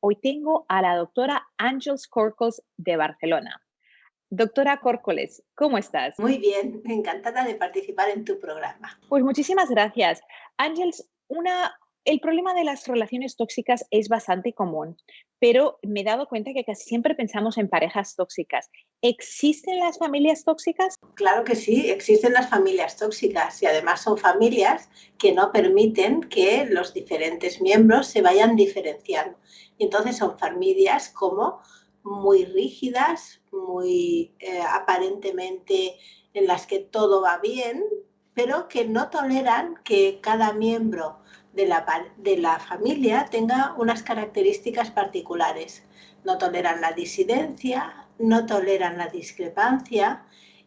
Hoy tengo a la doctora Àngels Córcoles de Barcelona. Doctora Córcoles, ¿cómo estás? Muy bien, encantada de participar en tu programa. Pues muchísimas gracias. Ángels, el problema de las relaciones tóxicas es bastante común, pero me he dado cuenta que casi siempre pensamos en parejas tóxicas. ¿Existen las familias tóxicas? Claro que sí, existen las familias tóxicas y además son familias que no permiten que los diferentes miembros se vayan diferenciando. Y entonces son familias como muy rígidas, muy aparentemente en las que todo va bien, pero que no toleran que cada miembro de la familia tenga unas características particulares. No toleran la disidencia, no toleran la discrepancia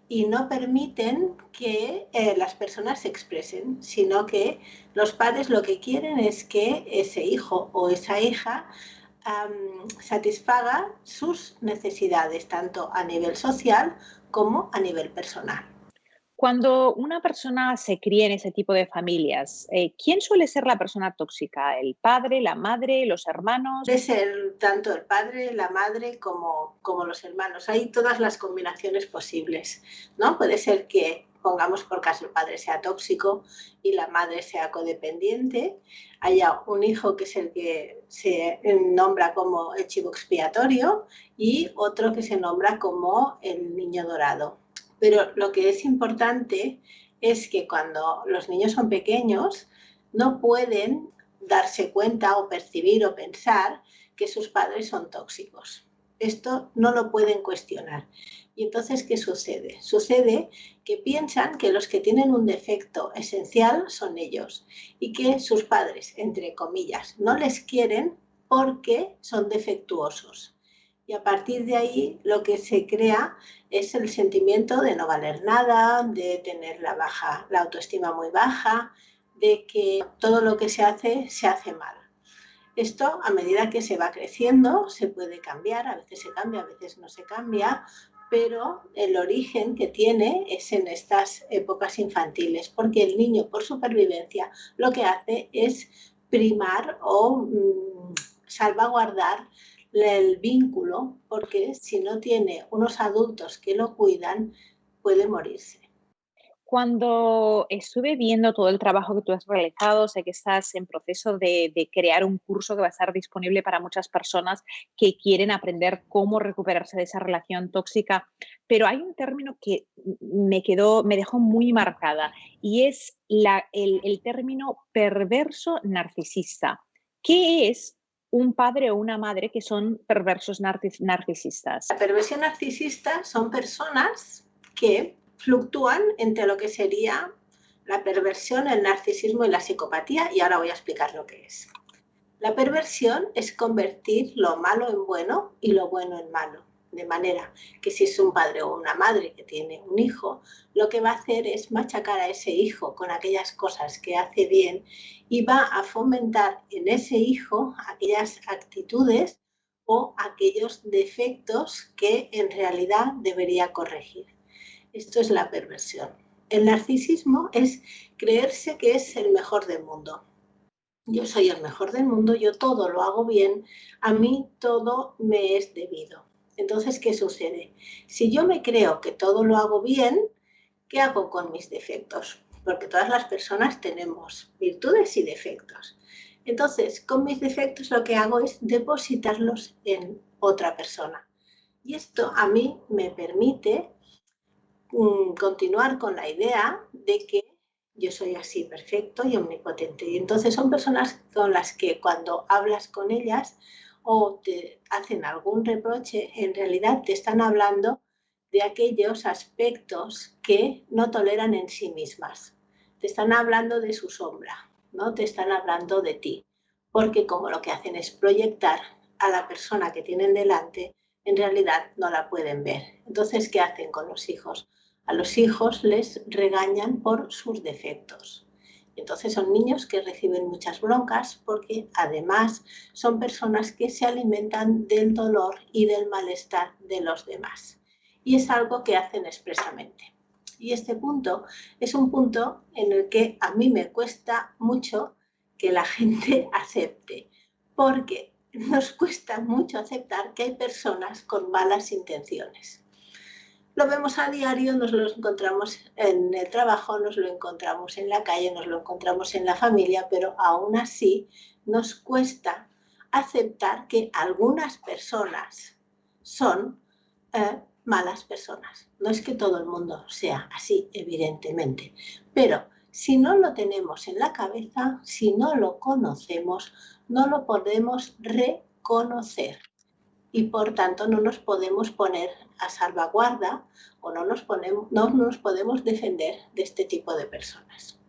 y no permiten que las personas se expresen, sino que los padres lo que quieren es que ese hijo o esa hija satisfaga sus necesidades, tanto a nivel social como a nivel personal. Cuando una persona se cría en ese tipo de familias, ¿quién suele ser la persona tóxica? ¿El padre, la madre, los hermanos? Puede ser tanto el padre, la madre como los hermanos. Hay todas las combinaciones posibles, ¿no? Puede ser que, pongamos por caso, el padre sea tóxico y la madre sea codependiente, haya un hijo que es el que se nombra como el chivo expiatorio y otro que se nombra como el niño dorado. Pero lo que es importante es que cuando los niños son pequeños no pueden darse cuenta o percibir o pensar que sus padres son tóxicos. Esto no lo pueden cuestionar. Y entonces, ¿qué sucede? Sucede que piensan que los que tienen un defecto esencial son ellos y que sus padres, entre comillas, no les quieren porque son defectuosos. Y a partir de ahí lo que se crea es el sentimiento de no valer nada, de tener la autoestima muy baja, de que todo lo que se hace mal. Esto, a medida que se va creciendo, se puede cambiar, a veces se cambia, a veces no se cambia, pero el origen que tiene es en estas épocas infantiles, porque el niño, por supervivencia, lo que hace es primar o salvaguardar el vínculo, porque si no tiene unos adultos que lo cuidan, puede morirse. Cuando estuve viendo todo el trabajo que tú has realizado, sé que estás en proceso de crear un curso que va a estar disponible para muchas personas que quieren aprender cómo recuperarse de esa relación tóxica, pero hay un término que me dejó muy marcada y es el término perverso narcisista. ¿Qué es un padre o una madre que son perversos narcisistas? La perversión narcisista son personas que fluctúan entre lo que sería la perversión, el narcisismo y la psicopatía, y ahora voy a explicar lo que es. La perversión es convertir lo malo en bueno y lo bueno en malo. De manera que si es un padre o una madre que tiene un hijo, lo que va a hacer es machacar a ese hijo con aquellas cosas que hace bien y va a fomentar en ese hijo aquellas actitudes o aquellos defectos que en realidad debería corregir. Esto es la perversión. El narcisismo es creerse que es el mejor del mundo. Yo soy el mejor del mundo, yo todo lo hago bien, a mí todo me es debido. Entonces, ¿qué sucede? Si yo me creo que todo lo hago bien, ¿qué hago con mis defectos? Porque todas las personas tenemos virtudes y defectos. Entonces, con mis defectos lo que hago es depositarlos en otra persona. Y esto a mí me permite continuar con la idea de que yo soy así perfecto y omnipotente. Y entonces son personas con las que cuando hablas con ellas o te hacen algún reproche, en realidad te están hablando de aquellos aspectos que no toleran en sí mismas. Te están hablando de su sombra, no te están hablando de ti, porque como lo que hacen es proyectar a la persona que tienen delante, en realidad no la pueden ver. Entonces, ¿qué hacen con los hijos? A los hijos les regañan por sus defectos. Entonces son niños que reciben muchas broncas porque además son personas que se alimentan del dolor y del malestar de los demás. Y es algo que hacen expresamente. Y este punto es un punto en el que a mí me cuesta mucho que la gente acepte, porque nos cuesta mucho aceptar que hay personas con malas intenciones. Lo vemos a diario, nos lo encontramos en el trabajo, nos lo encontramos en la calle, nos lo encontramos en la familia, pero aún así nos cuesta aceptar que algunas personas son malas personas. No es que todo el mundo sea así, evidentemente, pero si no lo tenemos en la cabeza, si no lo conocemos, no lo podemos reconocer y por tanto no nos podemos poner a salvaguarda o no nos podemos defender de este tipo de personas.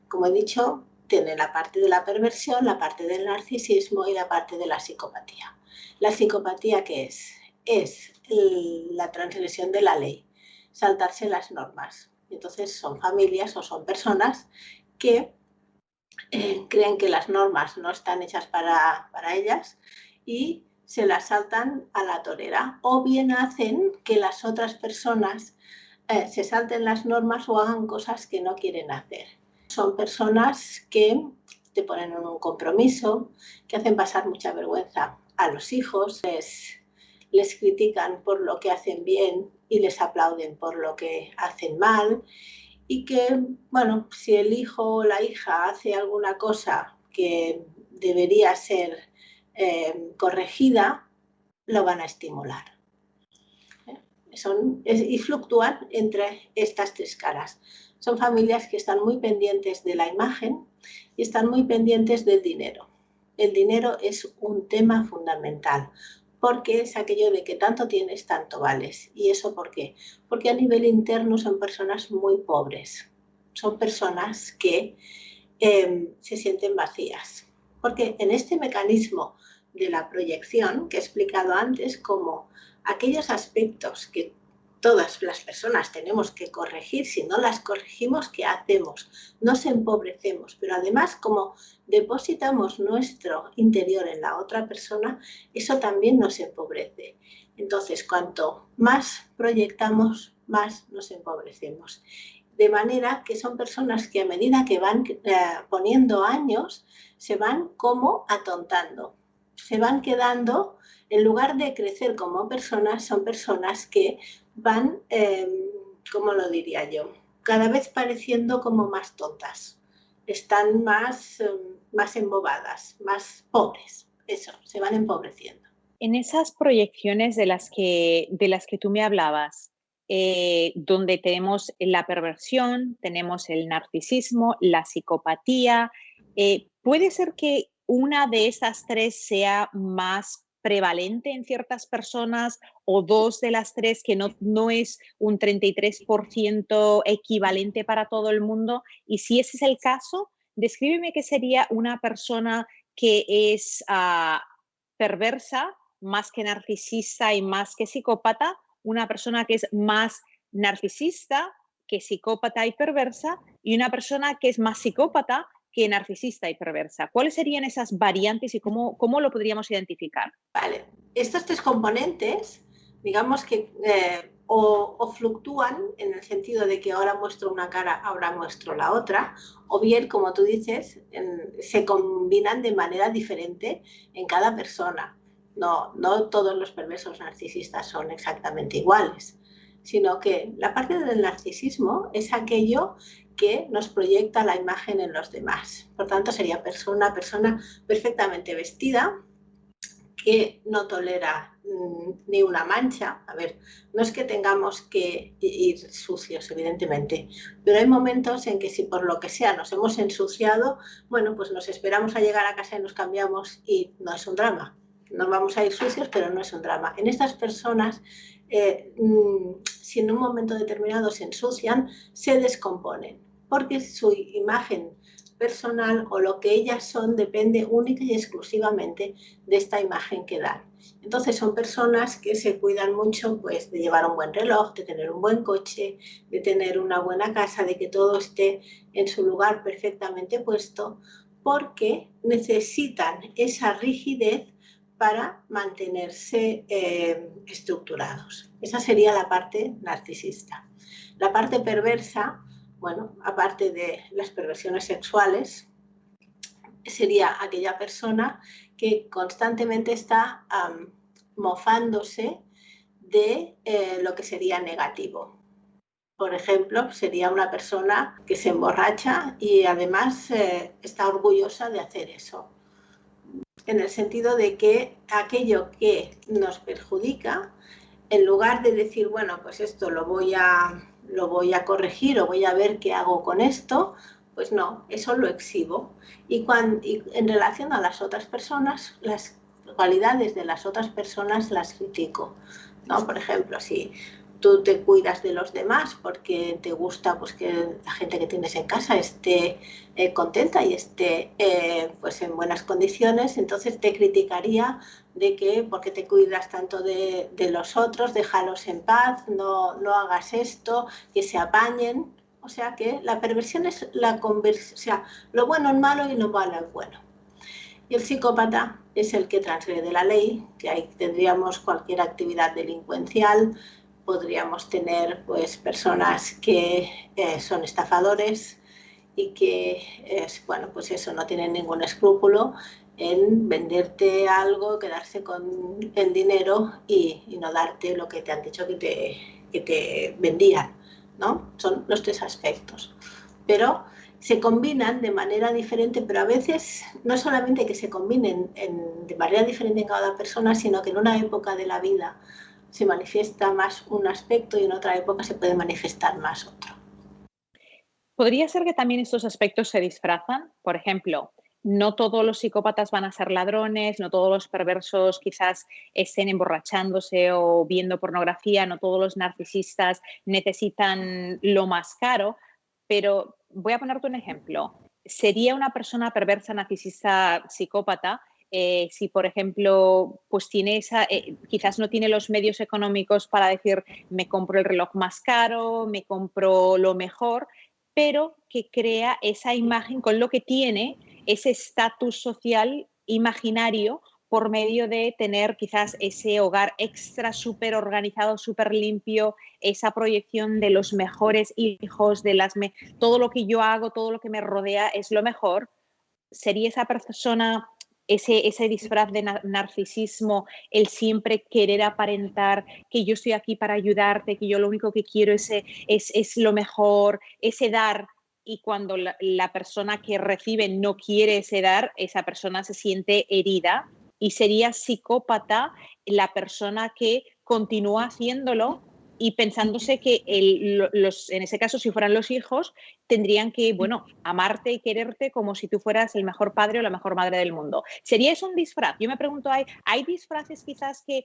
Como he dicho, tiene la parte de la perversión, la parte del narcisismo y la parte de la psicopatía. La psicopatía, ¿qué es? Es la transgresión de la ley, saltarse las normas. Entonces son familias o son personas que creen que las normas no están hechas para ellas y se las saltan a la torera, o bien hacen que las otras personas se salten las normas o hagan cosas que no quieren hacer. Son personas que te ponen en un compromiso, que hacen pasar mucha vergüenza a los hijos, les critican por lo que hacen bien y les aplauden por lo que hacen mal, y que, bueno, si el hijo o la hija hace alguna cosa que debería ser corregida, lo van a estimular. Y fluctúan entre estas tres caras. Son familias que están muy pendientes de la imagen y están muy pendientes del dinero. El dinero es un tema fundamental, porque es aquello de que tanto tienes, tanto vales. ¿Y eso por qué? Porque a nivel interno son personas muy pobres. Son personas que se sienten vacías. Porque en este mecanismo de la proyección que he explicado antes, como aquellos aspectos que todas las personas tenemos que corregir, si no las corregimos, ¿qué hacemos? Nos empobrecemos, pero además como depositamos nuestro interior en la otra persona, eso también nos empobrece. Entonces, cuanto más proyectamos, más nos empobrecemos. De manera que son personas que a medida que van poniendo años, se van como atontando, se van quedando, en lugar de crecer como personas, son personas que van, ¿cómo lo diría yo? Cada vez pareciendo como más tontas, están más embobadas, más pobres, eso, se van empobreciendo. En esas proyecciones de las que tú me hablabas, donde tenemos la perversión, tenemos el narcisismo, la psicopatía, ¿puede ser que una de esas tres sea más prevalente en ciertas personas o dos de las tres que no es un 33% equivalente para todo el mundo? Y si ese es el caso, descríbeme qué sería una persona que es perversa más que narcisista y más que psicópata, una persona que es más narcisista que psicópata y perversa y una persona que es más psicópata que narcisista y perversa. ¿Cuáles serían esas variantes y cómo lo podríamos identificar? Vale, estos tres componentes, digamos que o fluctúan en el sentido de que ahora muestro una cara, ahora muestro la otra, o bien, como tú dices, se combinan de manera diferente en cada persona. No todos los perversos narcisistas son exactamente iguales, sino que la parte del narcisismo es aquello que nos proyecta la imagen en los demás. Por tanto, sería una persona perfectamente vestida, que no tolera ni una mancha. A ver, no es que tengamos que ir sucios, evidentemente, pero hay momentos en que si por lo que sea nos hemos ensuciado, bueno, pues nos esperamos a llegar a casa y nos cambiamos y no es un drama. Nos vamos a ir sucios, pero no es un drama. En estas personas, si en un momento determinado se ensucian, se descomponen, porque su imagen personal o lo que ellas son depende única y exclusivamente de esta imagen que dan. Entonces son personas que se cuidan mucho, pues, de llevar un buen reloj, de tener un buen coche, de tener una buena casa, de que todo esté en su lugar perfectamente puesto, porque necesitan esa rigidez para mantenerse estructurados. Esa sería la parte narcisista. La parte perversa, bueno, aparte de las perversiones sexuales, sería aquella persona que constantemente está mofándose de lo que sería negativo. Por ejemplo, sería una persona que se emborracha y además está orgullosa de hacer eso, en el sentido de que aquello que nos perjudica, en lugar de decir, bueno, pues esto lo voy a corregir o voy a ver qué hago con esto, pues no, eso lo exhibo. Y en relación a las otras personas, las cualidades de las otras personas las critico, ¿no? Por ejemplo, si tú te cuidas de los demás porque te gusta, pues, que la gente que tienes en casa esté contenta y esté pues en buenas condiciones, entonces te criticaría de que porque te cuidas tanto de los otros, déjalos en paz, no hagas esto, que se apañen. O sea que la perversión es o sea, lo bueno es malo y lo malo es bueno. Y el psicópata es el que transgrede la ley, que ahí tendríamos cualquier actividad delincuencial, podríamos tener pues personas que son estafadores y que bueno, pues eso, no tienen ningún escrúpulo en venderte algo, quedarse con el dinero y no darte lo que te han dicho que te vendían, ¿no? Son los tres aspectos. Pero se combinan de manera diferente, pero a veces no solamente que se combinen de manera diferente en cada persona, sino que en una época de la vida se manifiesta más un aspecto y en otra época se puede manifestar más otro. ¿Podría ser que también estos aspectos se disfrazan? Por ejemplo, no todos los psicópatas van a ser ladrones, no todos los perversos quizás estén emborrachándose o viendo pornografía, no todos los narcisistas necesitan lo más caro, pero voy a ponerte un ejemplo. ¿Sería una persona perversa, narcisista, psicópata si, por ejemplo, pues tiene quizás no tiene los medios económicos para decir, me compro el reloj más caro, me compro lo mejor, pero que crea esa imagen con lo que tiene, ese estatus social imaginario por medio de tener quizás ese hogar extra súper organizado, súper limpio, esa proyección de los mejores hijos, todo lo que yo hago, todo lo que me rodea es lo mejor. ¿Sería esa persona ese disfraz de narcisismo, el siempre querer aparentar que yo estoy aquí para ayudarte, que yo lo único que quiero es lo mejor, ese dar, y cuando la persona que recibe no quiere ese dar, esa persona se siente herida y sería psicópata la persona que continúa haciéndolo y pensándose que en ese caso, si fueran los hijos, tendrían que, bueno, amarte y quererte como si tú fueras el mejor padre o la mejor madre del mundo. ¿Sería eso un disfraz? Yo me pregunto, ¿hay disfraces quizás que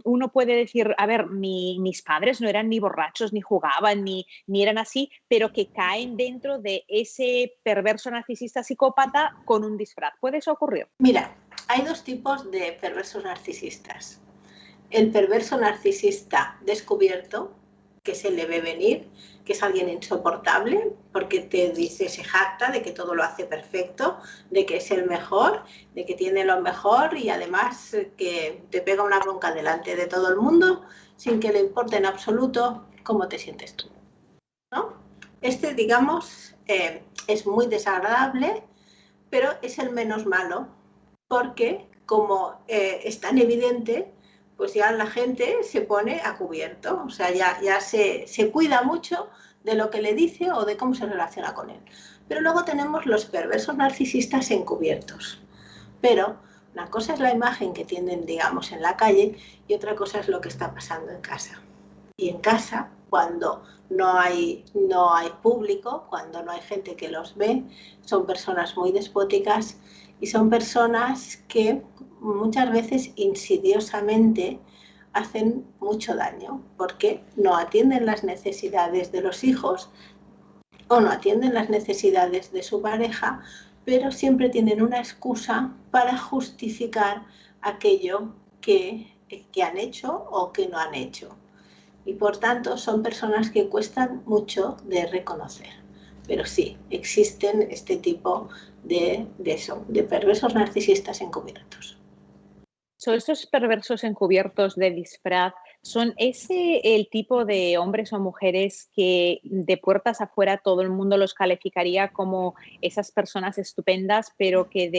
uno puede decir, a ver, mis padres no eran ni borrachos, ni jugaban, ni eran así, pero que caen dentro de ese perverso narcisista psicópata con un disfraz? ¿Puede eso ocurrir? Mira, hay dos tipos de perversos narcisistas. El perverso narcisista descubierto, que se le ve venir, que es alguien insoportable, porque te dice, se jacta de que todo lo hace perfecto, de que es el mejor, de que tiene lo mejor y además que te pega una bronca delante de todo el mundo sin que le importe en absoluto cómo te sientes tú, ¿no? Este, digamos, es muy desagradable, pero es el menos malo, porque como es tan evidente, pues ya la gente se pone a cubierto, o sea, ya se cuida mucho de lo que le dice o de cómo se relaciona con él. Pero luego tenemos los perversos narcisistas encubiertos. Pero una cosa es la imagen que tienen, digamos, en la calle y otra cosa es lo que está pasando en casa. Y en casa, cuando no hay público, cuando no hay gente que los ve, son personas muy despóticas y son personas que muchas veces insidiosamente hacen mucho daño porque no atienden las necesidades de los hijos o no atienden las necesidades de su pareja, pero siempre tienen una excusa para justificar aquello que han hecho o que no han hecho. Y por tanto son personas que cuestan mucho de reconocer. Pero sí, existen este tipo de perversos narcisistas encubiertos. ¿Son estos perversos encubiertos de disfraz, son ese el tipo de hombres o mujeres que de puertas afuera todo el mundo los calificaría como esas personas estupendas, pero que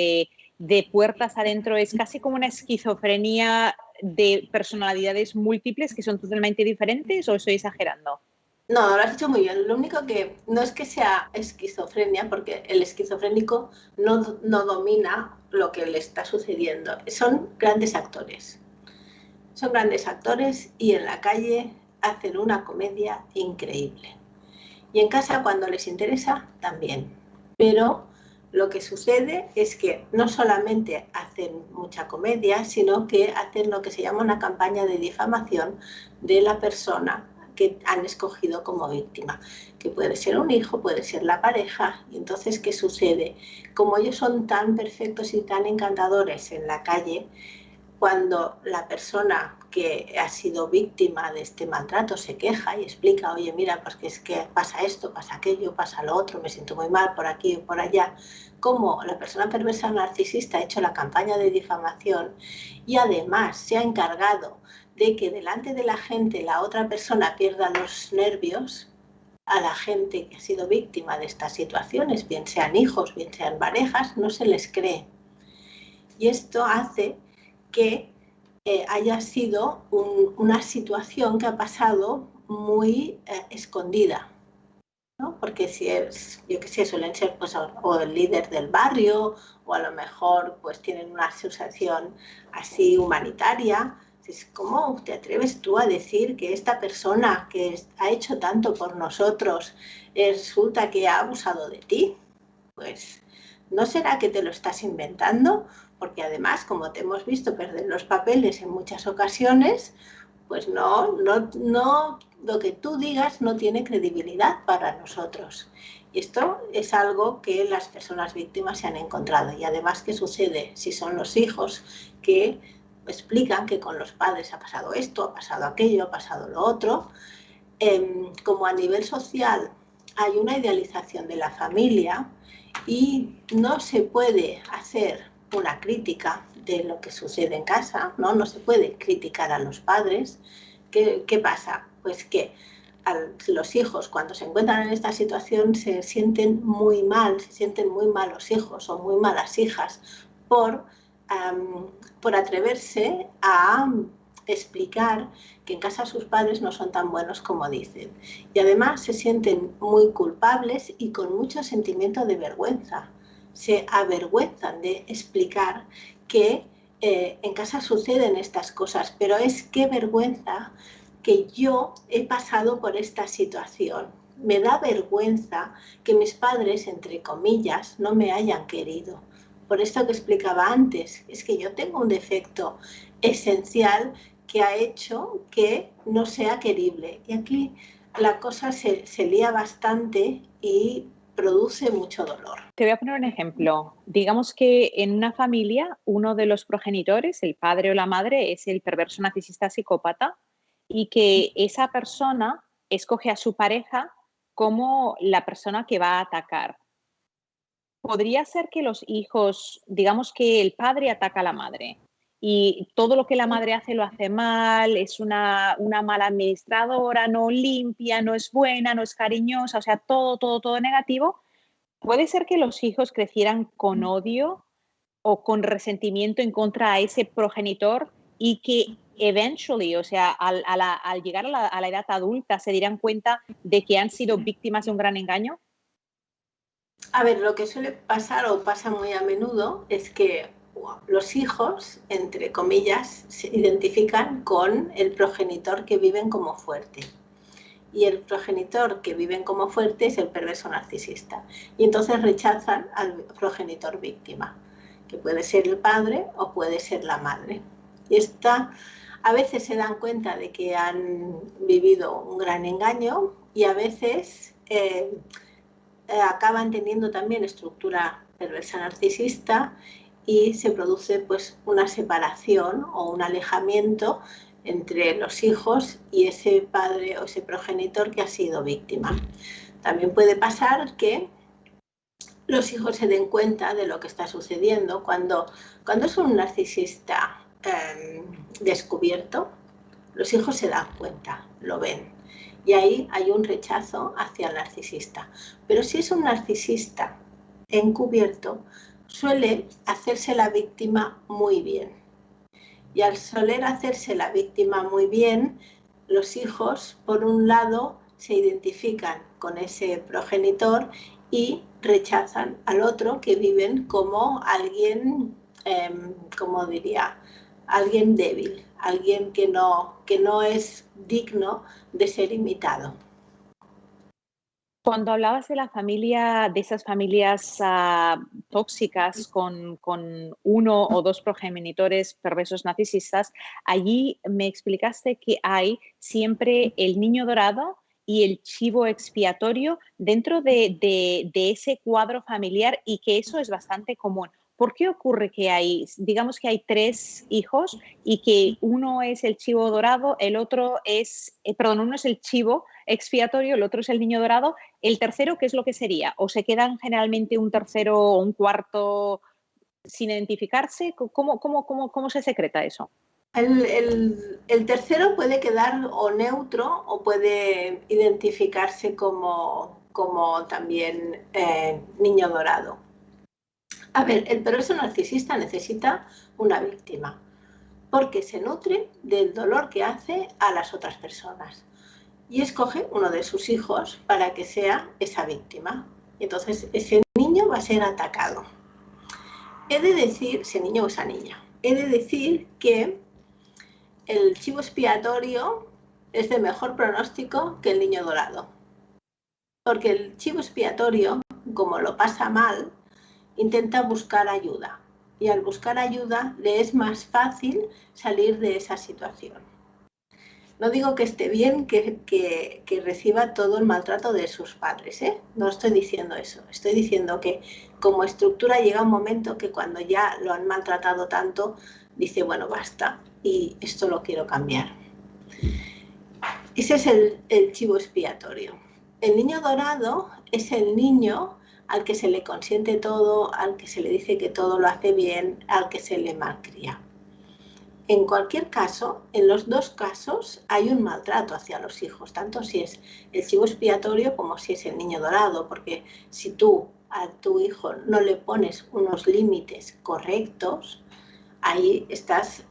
de puertas adentro, es casi como una esquizofrenia de personalidades múltiples que son totalmente diferentes, ¿o estoy exagerando? No, lo has dicho muy bien. Lo único que no es que sea esquizofrenia, porque el esquizofrénico no domina lo que le está sucediendo. Son grandes actores. Son grandes actores y en la calle hacen una comedia increíble. Y en casa, cuando les interesa, también. Pero lo que sucede es que no solamente hacen mucha comedia, sino que hacen lo que se llama una campaña de difamación de la persona que han escogido como víctima, que puede ser un hijo, puede ser la pareja. Y entonces, ¿qué sucede? Como ellos son tan perfectos y tan encantadores en la calle, cuando la persona que ha sido víctima de este maltrato se queja y explica, oye, mira, pues que es que pasa esto, pasa aquello, pasa lo otro, me siento muy mal por aquí o por allá, como la persona perversa narcisista ha hecho la campaña de difamación y además se ha encargado de que delante de la gente la otra persona pierda los nervios, a la gente que ha sido víctima de estas situaciones, bien sean hijos, bien sean parejas, no se les cree. Y esto hace que haya sido una situación que ha pasado muy escondida, ¿no? Porque si es, yo qué sé, suelen ser pues, o el líder del barrio, o a lo mejor pues tienen una asociación así humanitaria. ¿Cómo te atreves tú a decir que esta persona que ha hecho tanto por nosotros resulta que ha abusado de ti? Pues, ¿no será que te lo estás inventando? Porque además, como te hemos visto perder los papeles en muchas ocasiones, pues no, lo que tú digas no tiene credibilidad para nosotros. Y esto es algo que las personas víctimas se han encontrado. Y además, ¿qué sucede? Si son los hijos que explican que con los padres ha pasado esto, ha pasado aquello, ha pasado lo otro, como a nivel social hay una idealización de la familia y no se puede hacer una crítica de lo que sucede en casa, no se puede criticar a los padres. ¿Qué pasa? Pues que los hijos, cuando se encuentran en esta situación, se sienten muy mal, se sienten muy malos hijos o muy malas hijas por, por atreverse a explicar que en casa sus padres no son tan buenos como dicen. Y además se sienten muy culpables y con mucho sentimiento de vergüenza. Se avergüenzan de explicar que en casa suceden estas cosas, pero es qué vergüenza que yo he pasado por esta situación. Me da vergüenza que mis padres, entre comillas, no me hayan querido. Por esto que explicaba antes, es que yo tengo un defecto esencial que ha hecho que no sea querible. Y aquí la cosa se lía bastante y produce mucho dolor. Te voy a poner un ejemplo. Digamos que en una familia, uno de los progenitores, el padre o la madre, es el perverso narcisista psicópata y que esa persona escoge a su pareja como la persona que va a atacar. Podría ser que los hijos, digamos que el padre ataca a la madre y todo lo que la madre hace lo hace mal, es una mala administradora, no limpia, no es buena, no es cariñosa, o sea, todo, todo, todo negativo. ¿Puede ser que los hijos crecieran con odio o con resentimiento en contra a ese progenitor y que eventually, o sea, al llegar a la edad adulta, se dieran cuenta de que han sido víctimas de un gran engaño? A ver, lo que suele pasar o pasa muy a menudo es que los hijos, entre comillas, se identifican con el progenitor que viven como fuerte. Y el progenitor que viven como fuerte es el perverso narcisista. Y entonces rechazan al progenitor víctima, que puede ser el padre o puede ser la madre. Y a veces se dan cuenta de que han vivido un gran engaño y a veces acaban teniendo también estructura perversa narcisista y se produce pues una separación o un alejamiento entre los hijos y ese padre o ese progenitor que ha sido víctima. También puede pasar que los hijos se den cuenta de lo que está sucediendo cuando es un narcisista descubierto. Los hijos se dan cuenta, lo ven. Y ahí hay un rechazo hacia el narcisista. Pero si es un narcisista encubierto, suele hacerse la víctima muy bien. Y al soler hacerse la víctima muy bien, los hijos, por un lado, se identifican con ese progenitor y rechazan al otro, que viven como alguien, como diría, alguien débil, alguien que no es digno de ser imitado. Cuando hablabas de la familia, de esas familias tóxicas con uno o dos progenitores perversos narcisistas, allí me explicaste que hay siempre el niño dorado y el chivo expiatorio dentro de ese cuadro familiar y que eso es bastante común. ¿Por qué ocurre que hay, digamos que hay tres hijos y que uno es el chivo dorado, el otro es, perdón, uno es el chivo expiatorio, el otro es el niño dorado? El tercero, ¿qué es lo que sería? ¿O se quedan generalmente un tercero o un cuarto sin identificarse? ¿Cómo se secreta eso? El tercero puede quedar o neutro o puede identificarse como también niño dorado. A ver, el perverso narcisista necesita una víctima porque se nutre del dolor que hace a las otras personas y escoge uno de sus hijos para que sea esa víctima. Entonces ese niño va a ser atacado. He de decir, ese niño o esa niña, he de decir que el chivo expiatorio es de mejor pronóstico que el niño dorado. Porque el chivo expiatorio, como lo pasa mal, intenta buscar ayuda. Y al buscar ayuda le es más fácil salir de esa situación. No digo que esté bien que reciba todo el maltrato de sus padres, ¿eh? No estoy diciendo eso. Estoy diciendo que como estructura llega un momento que cuando ya lo han maltratado tanto, dice, bueno, basta, y esto lo quiero cambiar. Ese es el chivo expiatorio. El niño dorado es el niño al que se le consiente todo, al que se le dice que todo lo hace bien, al que se le malcría. En cualquier caso, en los dos casos hay un maltrato hacia los hijos, tanto si es el chivo expiatorio como si es el niño dorado, porque si tú a tu hijo no le pones unos límites correctos, ahí estás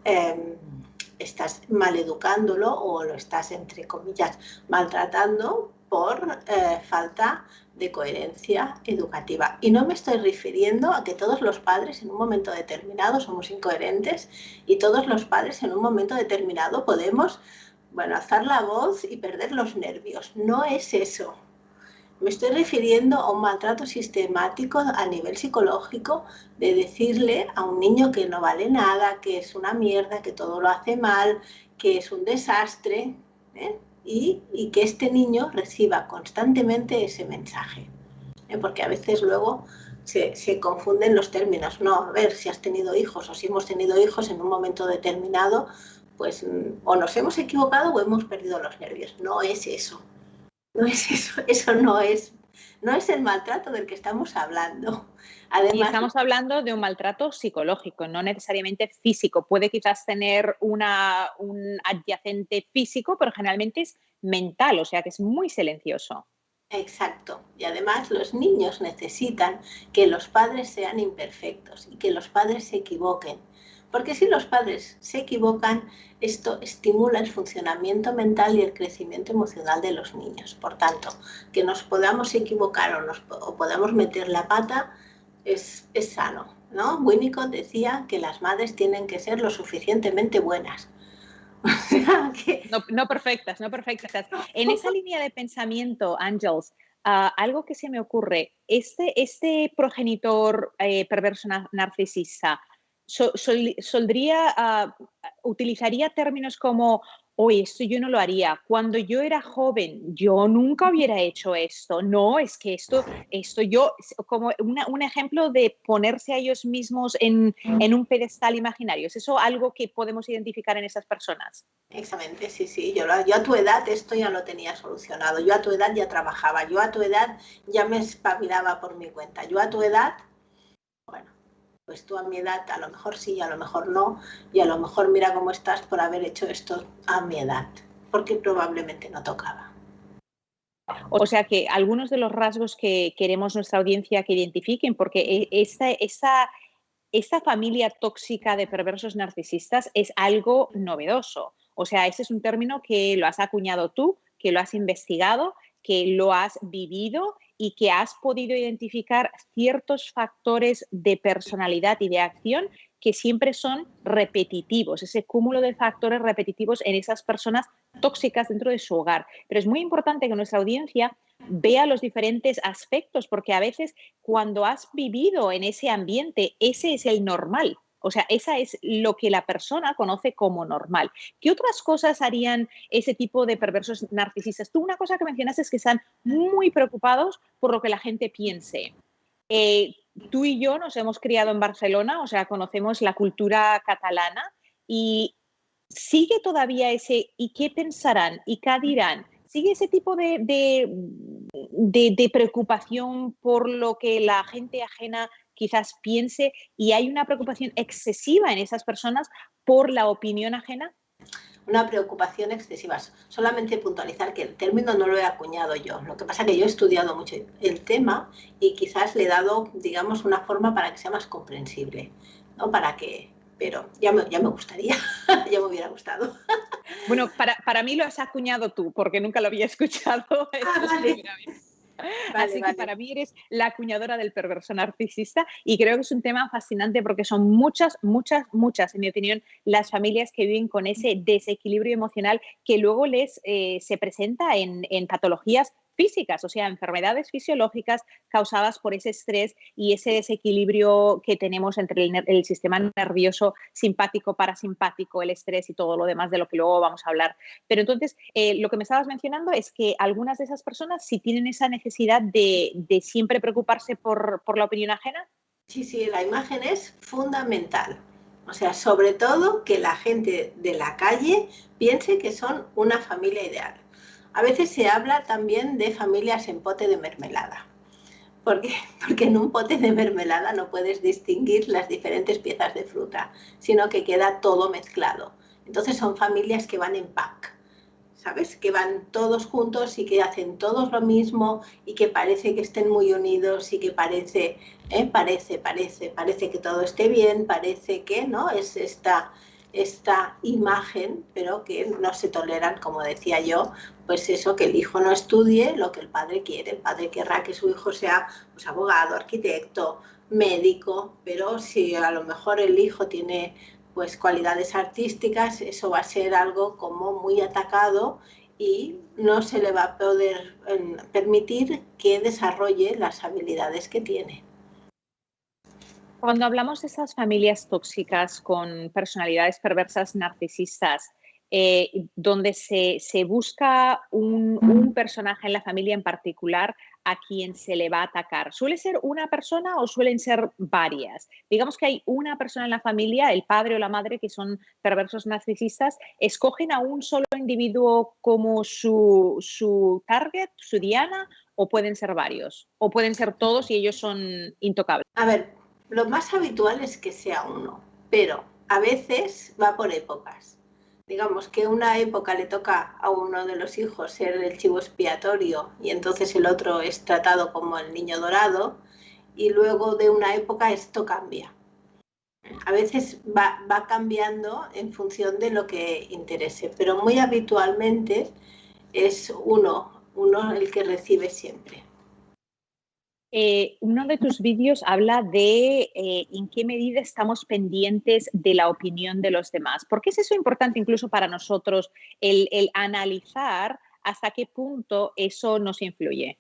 maleducándolo o lo estás, entre comillas, maltratando por falta de coherencia educativa. Y no me estoy refiriendo a que todos los padres en un momento determinado somos incoherentes y todos los padres en un momento determinado podemos, bueno, alzar la voz y perder los nervios. No es eso. Me estoy refiriendo a un maltrato sistemático a nivel psicológico de decirle a un niño que no vale nada, que es una mierda, que todo lo hace mal, que es un desastre, ¿eh? Y que este niño reciba constantemente ese mensaje. Porque a veces luego se confunden los términos. No, a ver, si has tenido hijos o si hemos tenido hijos en un momento determinado, pues o nos hemos equivocado o hemos perdido los nervios. No es eso. No es eso, eso no es el maltrato del que estamos hablando. Y Además, estamos hablando de un maltrato psicológico, no necesariamente físico. Puede quizás tener un adyacente físico, pero generalmente es mental, o sea que es muy silencioso. exacto. Y además los niños necesitan que los padres sean imperfectos y que los padres se equivoquen. Porque si los padres se equivocan, esto estimula el funcionamiento mental y el crecimiento emocional de los niños. Por tanto, que nos podamos equivocar o podamos meter la pata es sano, ¿no? Winnicott decía que las madres tienen que ser lo suficientemente buenas. O sea, que... No, no perfectas, no perfectas. En esa línea de pensamiento, Ángels, algo que se me ocurre, este progenitor perverso narcisista, utilizaría términos como, oye, esto yo no lo haría. Cuando yo era joven, yo nunca hubiera hecho esto. No, es que esto yo, como un ejemplo de ponerse a ellos mismos en un pedestal imaginario. ¿Es eso algo que podemos identificar en esas personas? Exactamente, sí, sí. Yo a tu edad esto ya lo tenía solucionado. Yo a tu edad ya trabajaba. Yo a tu edad ya me espabilaba por mi cuenta. Yo a tu edad, bueno, pues tú a mi edad a lo mejor sí, a lo mejor no. Y a lo mejor mira cómo estás por haber hecho esto a mi edad. Porque probablemente no tocaba. O sea que algunos de los rasgos que queremos nuestra audiencia que identifiquen, porque esta familia tóxica de perversos narcisistas es algo novedoso. O sea, ese es un término que lo has acuñado tú, que lo has investigado, que lo has vivido y que has podido identificar ciertos factores de personalidad y de acción que siempre son repetitivos, ese cúmulo de factores repetitivos en esas personas tóxicas dentro de su hogar. Pero es muy importante que nuestra audiencia vea los diferentes aspectos, porque a veces cuando has vivido en ese ambiente, ese es el normal. O sea, esa es lo que la persona conoce como normal. ¿Qué otras cosas harían ese tipo de perversos narcisistas? Tú una cosa que mencionaste es que están muy preocupados por lo que la gente piense. Eh, Tú y yo nos hemos criado en Barcelona, o sea, conocemos la cultura catalana y sigue todavía ese ¿y qué pensarán? ¿Y qué dirán? ¿Sigue ese tipo de preocupación por lo que la gente ajena quizás piense y hay una preocupación excesiva en esas personas por la opinión ajena? Una preocupación excesiva. Solamente puntualizar que el término no lo he acuñado yo. Lo que pasa es que yo he estudiado mucho el tema y quizás le he dado, digamos, una forma para que sea más comprensible, ¿no? Para que, pero ya me gustaría, ya me hubiera gustado. Bueno, para mí lo has acuñado tú, porque nunca lo había escuchado, Ah, esta es la vale, primera vez. vale, Así que vale. para mí eres la acuñadora del perverso narcisista y creo que es un tema fascinante porque son muchas, muchas, muchas, en mi opinión, las familias que viven con ese desequilibrio emocional que luego se presenta en patologías físicas, o sea, enfermedades fisiológicas causadas por ese estrés y ese desequilibrio que tenemos entre el sistema nervioso simpático, parasimpático, el estrés y todo lo demás de lo que luego vamos a hablar. Pero entonces, lo que me estabas mencionando es que algunas de esas personas sí tienen esa necesidad de siempre preocuparse por la opinión ajena. Sí, sí, la imagen es fundamental. O sea, sobre todo que la gente de la calle piense que son una familia ideal. A veces se habla también de familias en pote de mermelada. Porque, porque en un pote de mermelada no puedes distinguir las diferentes piezas de fruta, sino que queda todo mezclado. Entonces son familias que van en pack, ¿sabes? Que van todos juntos y que hacen todos lo mismo y que parece que estén muy unidos y que parece que todo esté bien, parece que, ¿no? Es esta imagen, pero que no se toleran, como decía yo, pues eso, que el hijo no estudie lo que el padre quiere. El padre querrá que su hijo sea pues, abogado, arquitecto, médico, pero si a lo mejor el hijo tiene pues cualidades artísticas, eso va a ser algo como muy atacado y no se le va a poder permitir que desarrolle las habilidades que tiene. Cuando hablamos de esas familias tóxicas con personalidades perversas narcisistas, donde se busca un personaje en la familia en particular a quien se le va a atacar, ¿suele ser una persona o suelen ser varias? Digamos que hay una persona en la familia, el padre o la madre, que son perversos narcisistas, ¿escogen a un solo individuo como su target, su diana, o pueden ser varios? ¿O pueden ser todos y ellos son intocables? A ver, lo más habitual es que sea uno, pero a veces va por épocas. Digamos que una época le toca a uno de los hijos ser el chivo expiatorio y entonces el otro es tratado como el niño dorado y luego de una época esto cambia. A veces va cambiando en función de lo que interese, pero muy habitualmente es uno el que recibe siempre. Uno de tus vídeos habla de en qué medida estamos pendientes de la opinión de los demás. ¿Por qué es eso importante incluso para nosotros, el analizar hasta qué punto eso nos influye?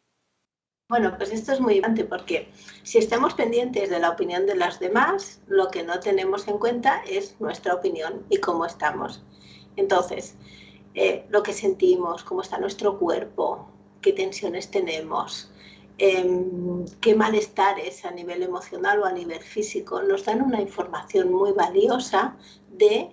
Bueno, pues esto es muy importante porque si estamos pendientes de la opinión de los demás, lo que no tenemos en cuenta es nuestra opinión y cómo estamos. Entonces, lo que sentimos, cómo está nuestro cuerpo, qué tensiones tenemos, qué malestares a nivel emocional o a nivel físico, nos dan una información muy valiosa de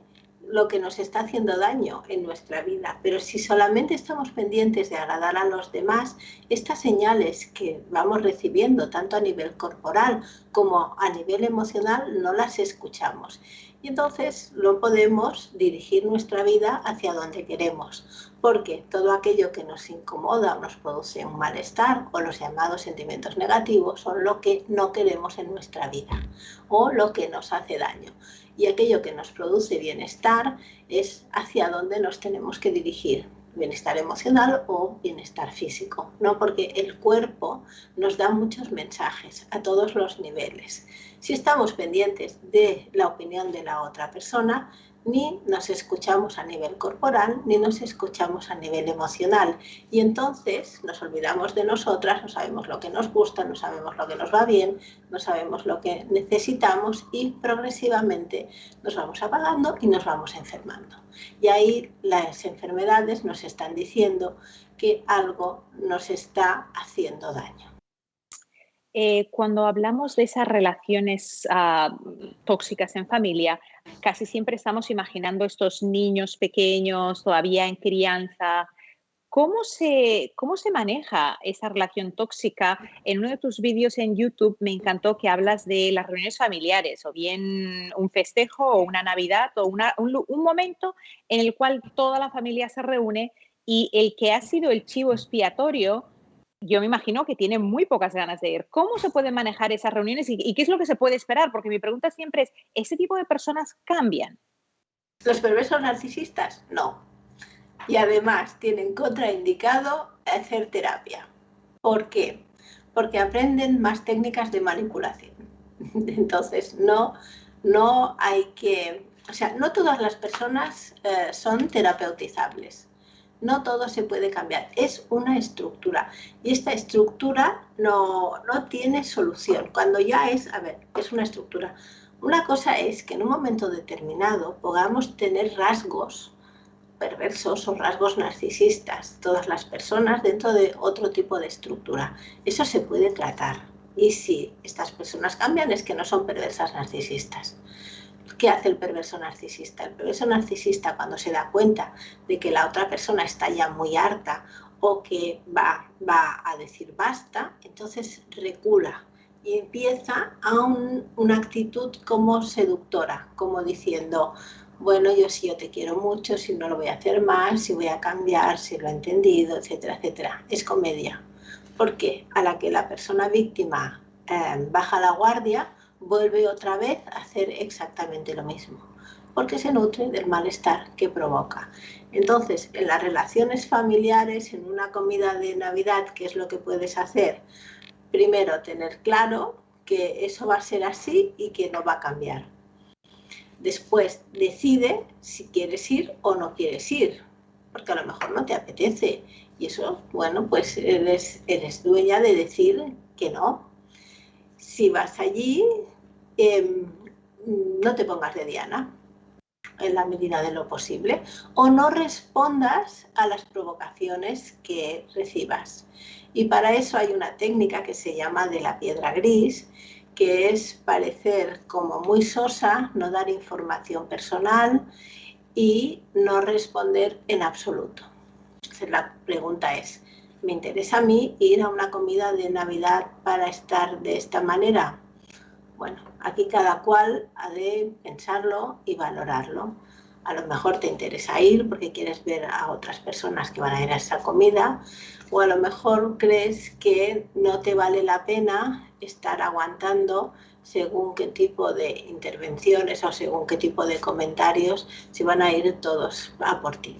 lo que nos está haciendo daño en nuestra vida. Pero si solamente estamos pendientes de agradar a los demás, estas señales que vamos recibiendo, tanto a nivel corporal como a nivel emocional, no las escuchamos. Y entonces no podemos dirigir nuestra vida hacia donde queremos, porque todo aquello que nos incomoda o nos produce un malestar o los llamados sentimientos negativos son lo que no queremos en nuestra vida o lo que nos hace daño. Y aquello que nos produce bienestar es hacia dónde nos tenemos que dirigir, bienestar emocional o bienestar físico, ¿no? Porque el cuerpo nos da muchos mensajes a todos los niveles. Si estamos pendientes de la opinión de la otra persona, ni nos escuchamos a nivel corporal, ni nos escuchamos a nivel emocional. Y entonces nos olvidamos de nosotras, no sabemos lo que nos gusta, no sabemos lo que nos va bien, no sabemos lo que necesitamos y progresivamente nos vamos apagando y nos vamos enfermando. Y ahí las enfermedades nos están diciendo que algo nos está haciendo daño. Cuando hablamos de esas relaciones tóxicas en familia, casi siempre estamos imaginando estos niños pequeños, todavía en crianza. Cómo se maneja esa relación tóxica? En uno de tus vídeos en YouTube me encantó que hablas de las reuniones familiares, o bien un festejo o una Navidad o un momento en el cual toda la familia se reúne y el que ha sido el chivo expiatorio, yo me imagino que tiene muy pocas ganas de ir. ¿Cómo se pueden manejar esas reuniones y qué es lo que se puede esperar? Porque mi pregunta siempre es, ¿ese tipo de personas cambian? ¿Los perversos narcisistas? No. Y además tienen contraindicado hacer terapia. ¿Por qué? Porque aprenden más técnicas de manipulación. Entonces, no hay que... O sea, no todas las personas son terapeutizables. No todo se puede cambiar. Es una estructura. Y esta estructura no tiene solución. Cuando ya es... A ver, es una estructura. Una cosa es que en un momento determinado podamos tener rasgos perversos o rasgos narcisistas, todas las personas dentro de otro tipo de estructura. Eso se puede tratar. Y si estas personas cambian es que no son perversas narcisistas. ¿Qué hace el perverso narcisista? El perverso narcisista, cuando se da cuenta de que la otra persona está ya muy harta o que va a decir basta, entonces recula y empieza a una actitud como seductora, como diciendo, bueno, si yo te quiero mucho, si no lo voy a hacer más, si voy a cambiar, si lo he entendido, etcétera, etcétera. Es comedia. Porque a la que la persona víctima baja la guardia, vuelve otra vez a hacer exactamente lo mismo, porque se nutre del malestar que provoca. Entonces, en las relaciones familiares, en una comida de Navidad, ¿qué es lo que puedes hacer? Primero, tener claro que eso va a ser así y que no va a cambiar. Después, decide si quieres ir o no quieres ir, porque a lo mejor no te apetece. Y eso, bueno, pues eres dueña de decir que no. Si vas allí, no te pongas de diana en la medida de lo posible o no respondas a las provocaciones que recibas. Y para eso hay una técnica que se llama de la piedra gris, que es parecer como muy sosa, no dar información personal y no responder en absoluto. Entonces la pregunta es, ¿me interesa a mí ir a una comida de Navidad para estar de esta manera? Bueno, aquí cada cual ha de pensarlo y valorarlo. A lo mejor te interesa ir porque quieres ver a otras personas que van a ir a esa comida, o a lo mejor crees que no te vale la pena estar aguantando según qué tipo de intervenciones o según qué tipo de comentarios, si van a ir todos a por ti.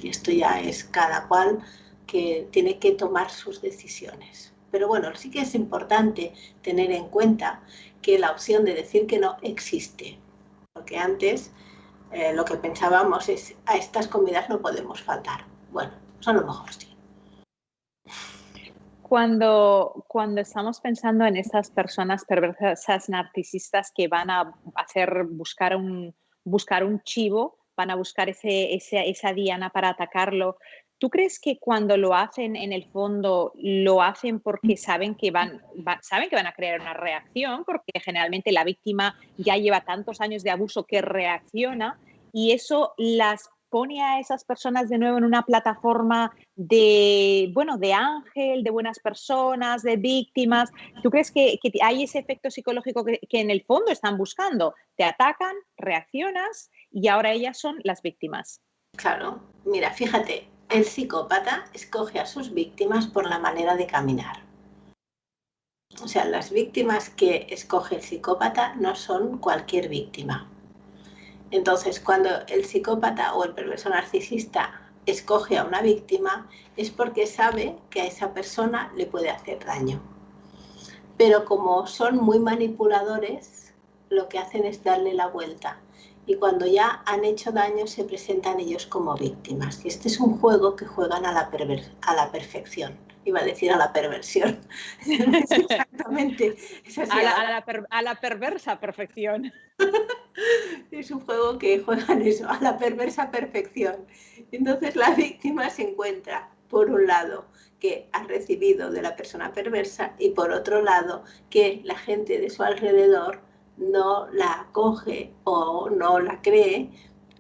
Y esto ya es cada cual que tiene que tomar sus decisiones. Pero bueno, sí que es importante tener en cuenta que la opción de decir que no existe, porque antes lo que pensábamos es a estas comidas no podemos faltar. Bueno, pues a lo mejor sí. Cuando estamos pensando en estas personas perversas narcisistas que van a hacer buscar un chivo, van a buscar esa diana para atacarlo, ¿tú crees que cuando lo hacen, en el fondo, lo hacen porque saben que saben que van a crear una reacción? Porque generalmente la víctima ya lleva tantos años de abuso que reacciona, y eso las pone a esas personas de nuevo en una plataforma de, bueno, de ángel, de buenas personas, de víctimas. ¿Tú crees que hay ese efecto psicológico que en el fondo están buscando? Te atacan, reaccionas y ahora ellas son las víctimas. Claro, mira, fíjate, el psicópata escoge a sus víctimas por la manera de caminar. O sea, las víctimas que escoge el psicópata no son cualquier víctima. Entonces, cuando el psicópata o el perverso narcisista escoge a una víctima, es porque sabe que a esa persona le puede hacer daño. Pero como son muy manipuladores, lo que hacen es darle la vuelta. Y cuando ya han hecho daño, se presentan ellos como víctimas. Y este es un juego que juegan a la perfección. Iba a decir a la perversión. Es exactamente. Es así, A la perversa perfección. es un juego que juegan eso, a la perversa perfección. Entonces la víctima se encuentra, por un lado, que ha recibido de la persona perversa y por otro lado, que la gente de su alrededor no la acoge o no la cree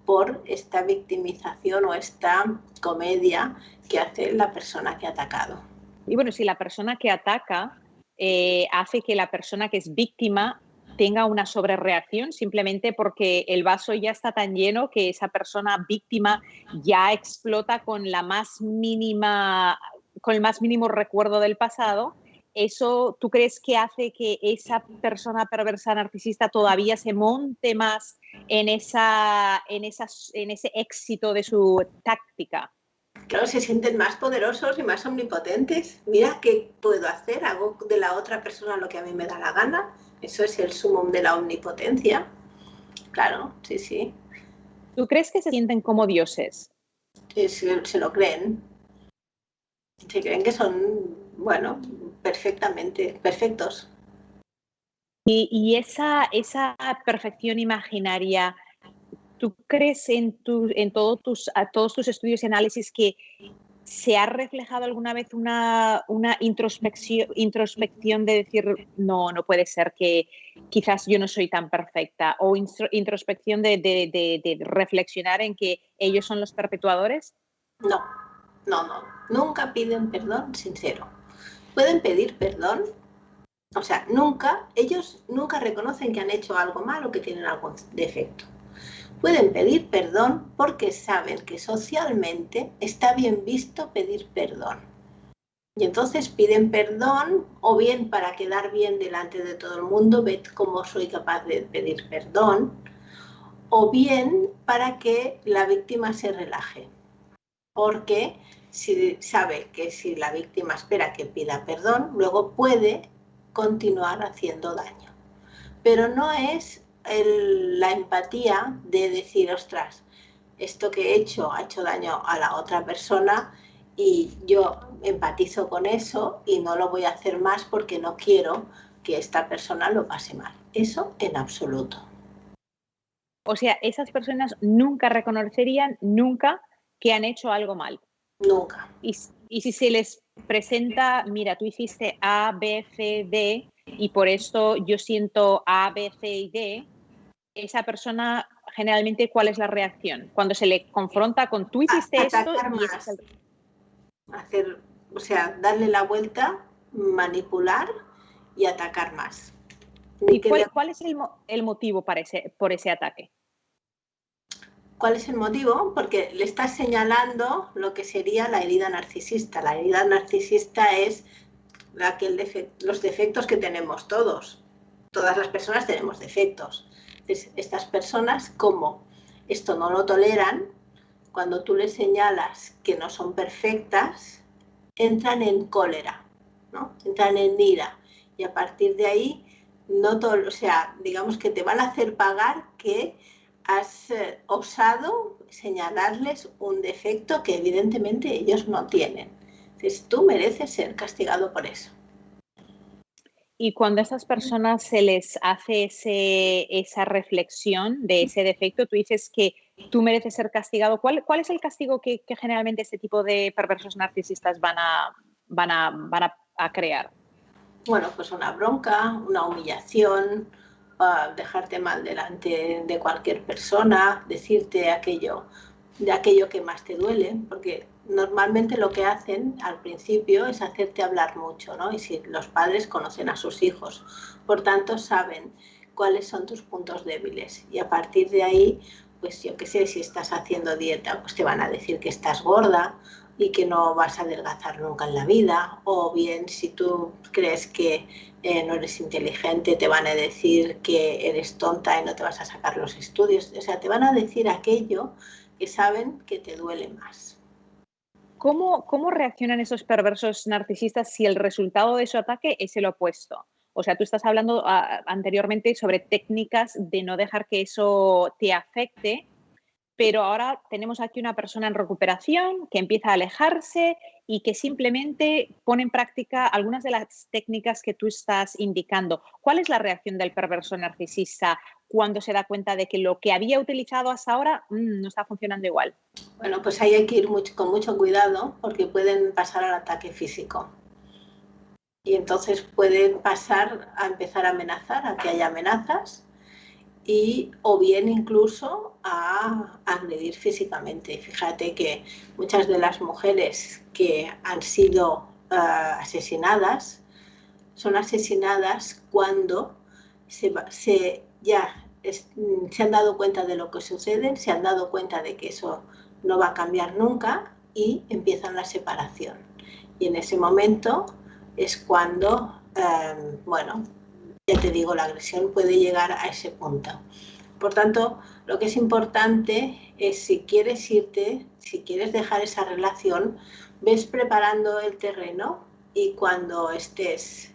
por esta victimización o esta comedia que hace la persona que ha atacado. Y bueno, si la persona que ataca hace que la persona que es víctima tenga una sobrereacción simplemente porque el vaso ya está tan lleno que esa persona víctima ya explota con la más mínima, con el más mínimo recuerdo del pasado. ¿Eso tú crees que hace que esa persona perversa narcisista todavía se monte más en ese éxito de su táctica? Claro, se sienten más poderosos y más omnipotentes. Mira qué puedo hacer, hago de la otra persona lo que a mí me da la gana. Eso es el sumum de la omnipotencia. Claro, sí, sí. ¿Tú crees que se sienten como dioses? Se lo creen. Se creen que son, bueno, perfectamente, perfectos. Y esa perfección imaginaria, ¿tú crees en todos tus estudios y análisis que se ha reflejado alguna vez una introspección de decir, no, no puede ser que quizás yo no soy tan perfecta? ¿O introspección de reflexionar en que ellos son los perpetuadores? No, no, no. Nunca piden perdón sincero. Pueden pedir perdón, o sea, ellos nunca reconocen que han hecho algo mal o que tienen algún defecto. Pueden pedir perdón porque saben que socialmente está bien visto pedir perdón. Y entonces piden perdón o bien para quedar bien delante de todo el mundo, ved cómo soy capaz de pedir perdón, o bien para que la víctima se relaje. Porque si sabe que si la víctima espera que pida perdón, luego puede continuar haciendo daño. Pero no es la empatía de decir, ostras, esto que he hecho ha hecho daño a la otra persona y yo empatizo con eso y no lo voy a hacer más porque no quiero que esta persona lo pase mal. Eso en absoluto. O sea, esas personas nunca reconocerían, nunca, que han hecho algo mal. Nunca. Y si se les presenta, mira, tú hiciste A, B, C, D, y por esto yo siento A, B, C y D, esa persona generalmente, ¿cuál es la reacción? Cuando se le confronta con tú hiciste esto Atacar y ese es el... más. Hacer, o sea, darle la vuelta, manipular y atacar más. Ni ¿Y que le cuál es el motivo para por ese ataque? ¿Cuál es el motivo? Porque le estás señalando lo que sería la herida narcisista. La herida narcisista es los defectos que tenemos todos. Todas las personas tenemos defectos. Entonces, estas personas, como esto no lo toleran, cuando tú les señalas que no son perfectas, entran en cólera, ¿no? Entran en ira. Y a partir de ahí, no todo, o sea, digamos que te van a hacer pagar que has osado señalarles un defecto que evidentemente ellos no tienen. Entonces, tú mereces ser castigado por eso. Y cuando a esas personas se les hace esa reflexión de ese defecto, tú dices que tú mereces ser castigado. ¿Cuál es el castigo que generalmente este tipo de perversos narcisistas van a crear? Bueno, pues una bronca, una humillación, dejarte mal delante de cualquier persona, decirte de aquello que más te duele, porque normalmente lo que hacen al principio es hacerte hablar mucho, ¿no? Y si los padres conocen a sus hijos, por tanto saben cuáles son tus puntos débiles y a partir de ahí, pues yo qué sé, si estás haciendo dieta, pues te van a decir que estás gorda y que no vas a adelgazar nunca en la vida, o bien si tú crees que no eres inteligente, te van a decir que eres tonta y no te vas a sacar los estudios, o sea, te van a decir aquello que saben que te duele más. ¿Cómo reaccionan esos perversos narcisistas si el resultado de su ataque es el opuesto? O sea, tú estás hablando anteriormente sobre técnicas de no dejar que eso te afecte, pero ahora tenemos aquí una persona en recuperación que empieza a alejarse y que simplemente pone en práctica algunas de las técnicas que tú estás indicando. ¿Cuál es la reacción del perverso narcisista cuando se da cuenta de que lo que había utilizado hasta ahora no está funcionando igual? Bueno, pues ahí hay que ir con mucho cuidado porque pueden pasar al ataque físico. Y entonces pueden pasar a empezar a amenazar, a que haya amenazas, y o bien incluso a agredir físicamente. Fíjate que muchas de las mujeres que han sido asesinadas son asesinadas cuando se han dado cuenta de lo que sucede, se han dado cuenta de que eso no va a cambiar nunca y empiezan la separación. Y en ese momento es cuando, bueno, ya te digo, la agresión puede llegar a ese punto. Por tanto, lo que es importante es si quieres irte, si quieres dejar esa relación, ves preparando el terreno y cuando estés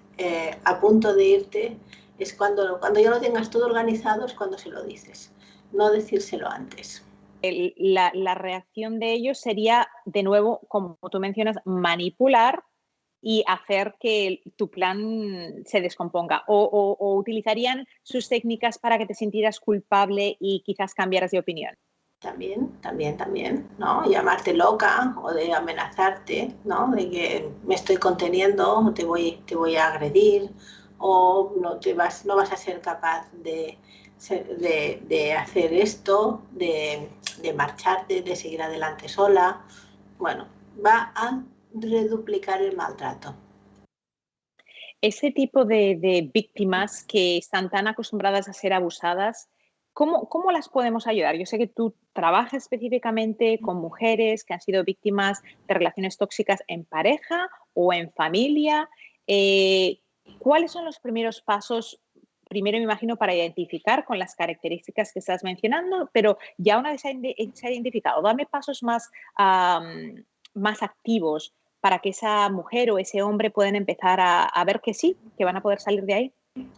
a punto de irte, es cuando ya lo tengas todo organizado, es cuando se lo dices, no decírselo antes. La reacción de ellos sería, de nuevo, como tú mencionas, manipular y hacer que tu plan se descomponga. O utilizarían sus técnicas para que te sintieras culpable y quizás cambiaras de opinión. También, ¿no? Llamarte loca o de amenazarte, ¿no? De que me estoy conteniendo, o te voy a agredir, o no vas a ser capaz de hacer esto, de marcharte, de seguir adelante sola. Bueno, va a reduplicar el maltrato. Ese tipo de víctimas que están tan acostumbradas a ser abusadas, ¿cómo las podemos ayudar? Yo sé que tú trabajas específicamente con mujeres que han sido víctimas de relaciones tóxicas en pareja o en familia. Eh, ¿Cuáles son los primeros pasos? Primero, me imagino, para identificar con las características que estás mencionando, pero ya una vez se ha identificado, dame pasos más activos para que esa mujer o ese hombre puedan empezar a ver que sí, que van a poder salir de ahí.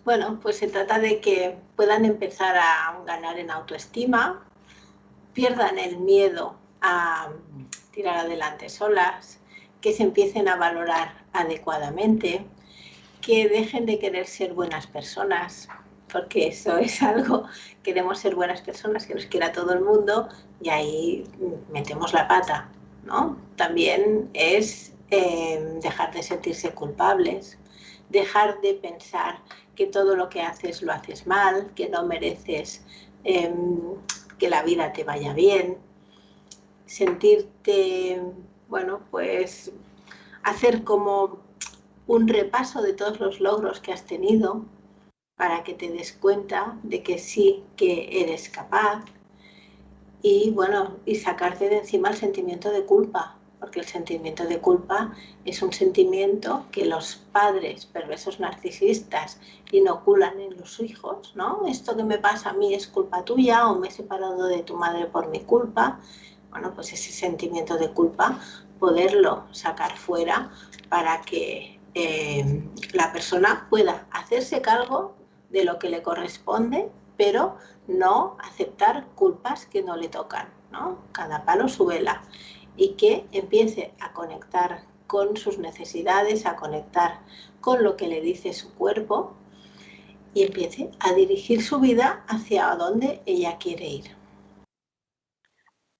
Bueno, pues se trata de que puedan empezar a ganar en autoestima, pierdan el miedo a tirar adelante solas, que se empiecen a valorar adecuadamente, que dejen de querer ser buenas personas, porque eso es algo, queremos ser buenas personas, que nos quiera todo el mundo y ahí metemos la pata, ¿no? También es dejar de sentirse culpables, dejar de pensar que todo lo que haces lo haces mal, que no mereces eh, que la vida te vaya bien, sentirte, bueno, pues hacer como un repaso de todos los logros que has tenido para que te des cuenta de que sí que eres capaz y bueno, y sacarte de encima el sentimiento de culpa, porque el sentimiento de culpa es un sentimiento que los padres perversos narcisistas inoculan en los hijos, ¿no? Esto que me pasa a mí es culpa tuya o me he separado de tu madre por mi culpa. Bueno, pues ese sentimiento de culpa, poderlo sacar fuera para que la persona pueda hacerse cargo de lo que le corresponde, pero no aceptar culpas que no le tocan, ¿no? Cada palo su vela y que empiece a conectar con sus necesidades, a conectar con lo que le dice su cuerpo y empiece a dirigir su vida hacia donde ella quiere ir.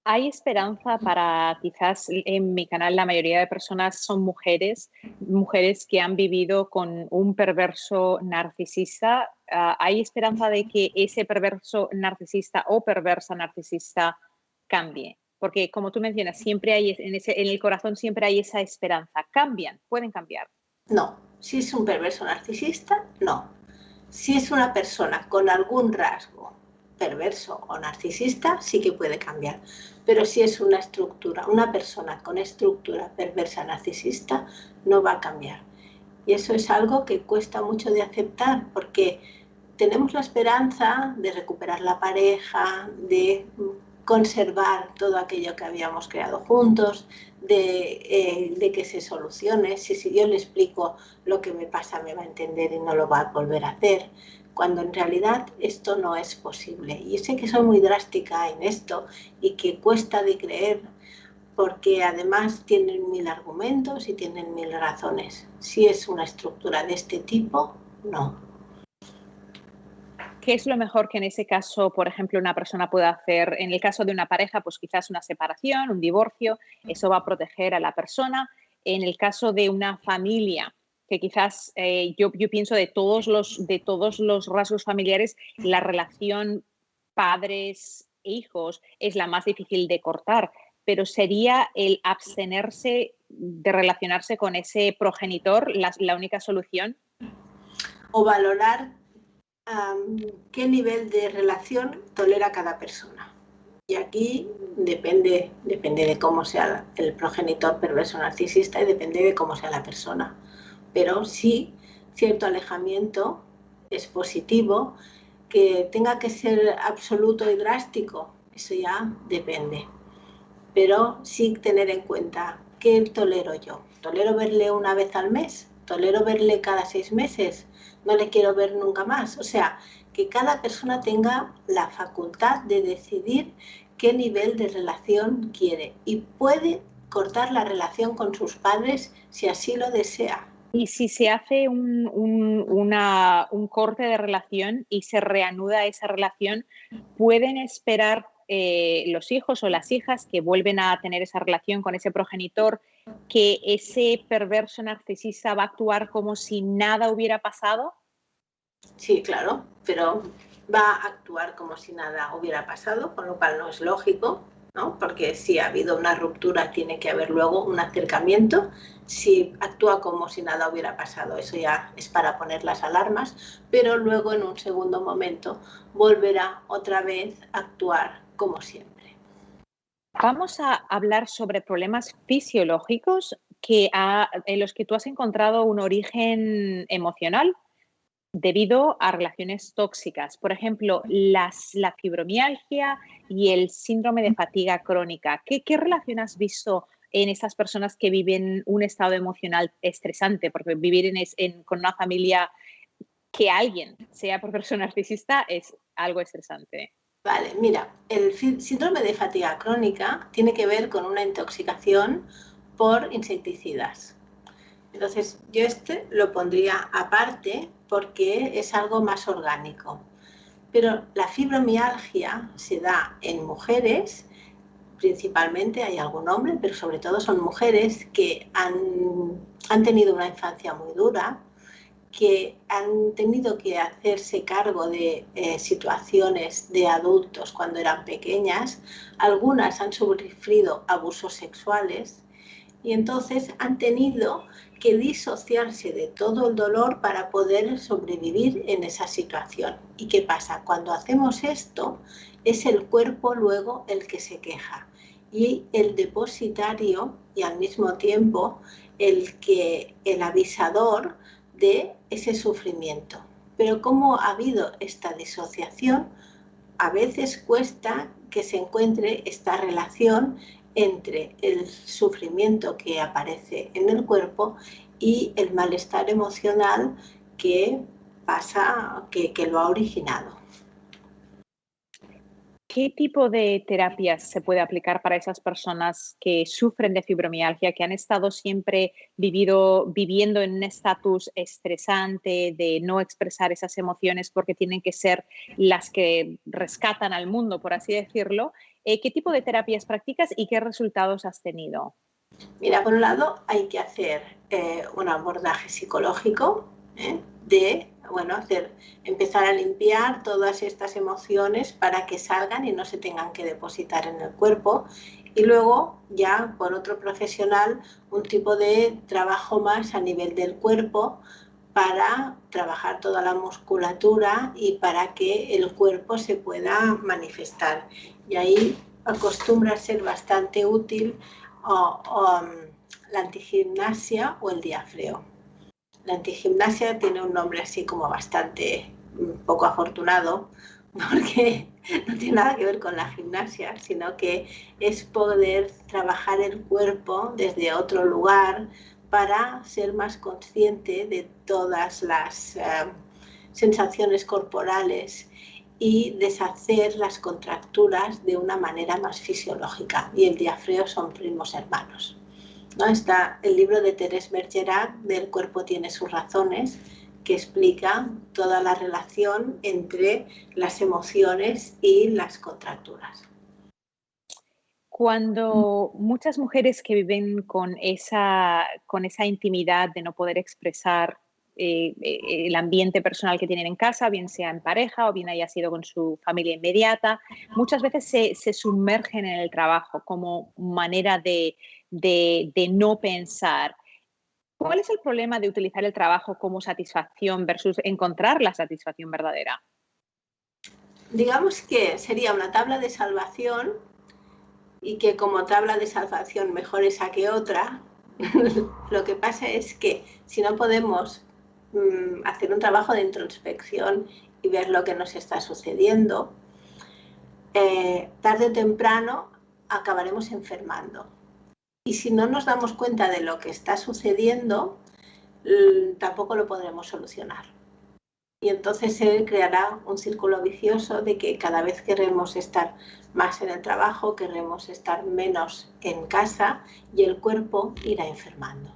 ¿Hay esperanza para quizás en mi canal la mayoría de personas son mujeres, mujeres que han vivido con un perverso narcisista? ¿Hay esperanza de que ese perverso narcisista o perversa narcisista cambie? Porque como tú mencionas, siempre hay en el corazón siempre hay esa esperanza. Cambian, pueden cambiar. No. Si es un perverso narcisista, no. Si es una persona con algún rasgo perverso o narcisista, sí que puede cambiar. Pero si es una persona con estructura perversa narcisista, no va a cambiar. Y eso es algo que cuesta mucho de aceptar, porque tenemos la esperanza de recuperar la pareja, de conservar todo aquello que habíamos creado juntos, de que se solucione. Si yo le explico lo que me pasa, me va a entender y no lo va a volver a hacer, cuando en realidad esto no es posible. Y sé que soy muy drástica en esto y que cuesta de creer, porque además tienen mil argumentos y tienen mil razones. Si es una estructura de este tipo, no. ¿Qué es lo mejor que en ese caso, por ejemplo, una persona puede hacer? En el caso de una pareja, pues quizás una separación, un divorcio, eso va a proteger a la persona. En el caso de una familia, que quizás yo pienso de todos los rasgos familiares, la relación padres e hijos es la más difícil de cortar, pero sería el abstenerse de relacionarse con ese progenitor la única solución. O valorar qué nivel de relación tolera cada persona. Y aquí depende de cómo sea el progenitor perverso narcisista y depende de cómo sea la persona. Pero sí, cierto alejamiento es positivo. Que tenga que ser absoluto y drástico, eso ya depende. Pero sí tener en cuenta qué tolero yo. ¿Tolero verle una vez al mes? ¿Tolero verle cada 6 meses? ¿No le quiero ver nunca más? O sea, que cada persona tenga la facultad de decidir qué nivel de relación quiere y puede cortar la relación con sus padres si así lo desea. Y si se hace un corte de relación y se reanuda esa relación, ¿pueden esperar los hijos o las hijas que vuelven a tener esa relación con ese progenitor que ese perverso narcisista va a actuar como si nada hubiera pasado? Sí, claro, pero va a actuar como si nada hubiera pasado, con lo cual no es lógico, ¿no? Porque si ha habido una ruptura, tiene que haber luego un acercamiento. Si actúa como si nada hubiera pasado, eso ya es para poner las alarmas, pero luego en un segundo momento volverá otra vez a actuar como siempre. Vamos a hablar sobre problemas fisiológicos en los que tú has encontrado un origen emocional debido a relaciones tóxicas. Por ejemplo, la fibromialgia y el síndrome de fatiga crónica. ¿Qué relación has visto en esas personas que viven un estado emocional estresante? Porque vivir con una familia que alguien sea por persona narcisista es algo estresante. Vale, mira, el síndrome de fatiga crónica tiene que ver con una intoxicación por insecticidas. Entonces, yo este lo pondría aparte porque es algo más orgánico. Pero la fibromialgia se da en mujeres, principalmente hay algún hombre, pero sobre todo son mujeres que han tenido una infancia muy dura, que han tenido que hacerse cargo de situaciones de adultos cuando eran pequeñas, algunas han sufrido abusos sexuales y entonces han tenido que disociarse de todo el dolor para poder sobrevivir en esa situación. ¿Y qué pasa? Cuando hacemos esto, es el cuerpo luego el que se queja y el depositario y al mismo tiempo el avisador de ese sufrimiento. Pero como ha habido esta disociación, a veces cuesta que se encuentre esta relación entre el sufrimiento que aparece en el cuerpo y el malestar emocional que pasa, que lo ha originado. ¿Qué tipo de terapias se puede aplicar para esas personas que sufren de fibromialgia, que han estado siempre viviendo en un estatus estresante de no expresar esas emociones porque tienen que ser las que rescatan al mundo, por así decirlo? ¿Qué tipo de terapias practicas y qué resultados has tenido? Mira, por un lado hay que hacer un abordaje psicológico, bueno, empezar a limpiar todas estas emociones para que salgan y no se tengan que depositar en el cuerpo. Y luego ya por otro profesional un tipo de trabajo más a nivel del cuerpo para trabajar toda la musculatura y para que el cuerpo se pueda manifestar. Y ahí acostumbra a ser bastante útil la antigimnasia o el diafreo. La antigimnasia tiene un nombre así como bastante poco afortunado, porque no tiene nada que ver con la gimnasia, sino que es poder trabajar el cuerpo desde otro lugar para ser más consciente de todas las sensaciones corporales y deshacer las contracturas de una manera más fisiológica. Y el diafreo son primos hermanos, ¿no? Está el libro de Thérèse Bergerac, del cuerpo tiene sus razones, que explica toda la relación entre las emociones y las contracturas. Cuando muchas mujeres que viven con esa intimidad de no poder expresar el ambiente personal que tienen en casa, bien sea en pareja o bien haya sido con su familia inmediata, muchas veces se sumergen en el trabajo como manera de no pensar. ¿Cuál es el problema de utilizar el trabajo como satisfacción versus encontrar la satisfacción verdadera? Digamos que sería una tabla de salvación y que como tabla de salvación mejor esa que otra. Lo que pasa es que si no podemos hacer un trabajo de introspección y ver lo que nos está sucediendo, tarde o temprano acabaremos enfermando. Y si no nos damos cuenta de lo que está sucediendo, tampoco lo podremos solucionar. Y entonces se creará un círculo vicioso de que cada vez queremos estar más en el trabajo, queremos estar menos en casa y el cuerpo irá enfermando.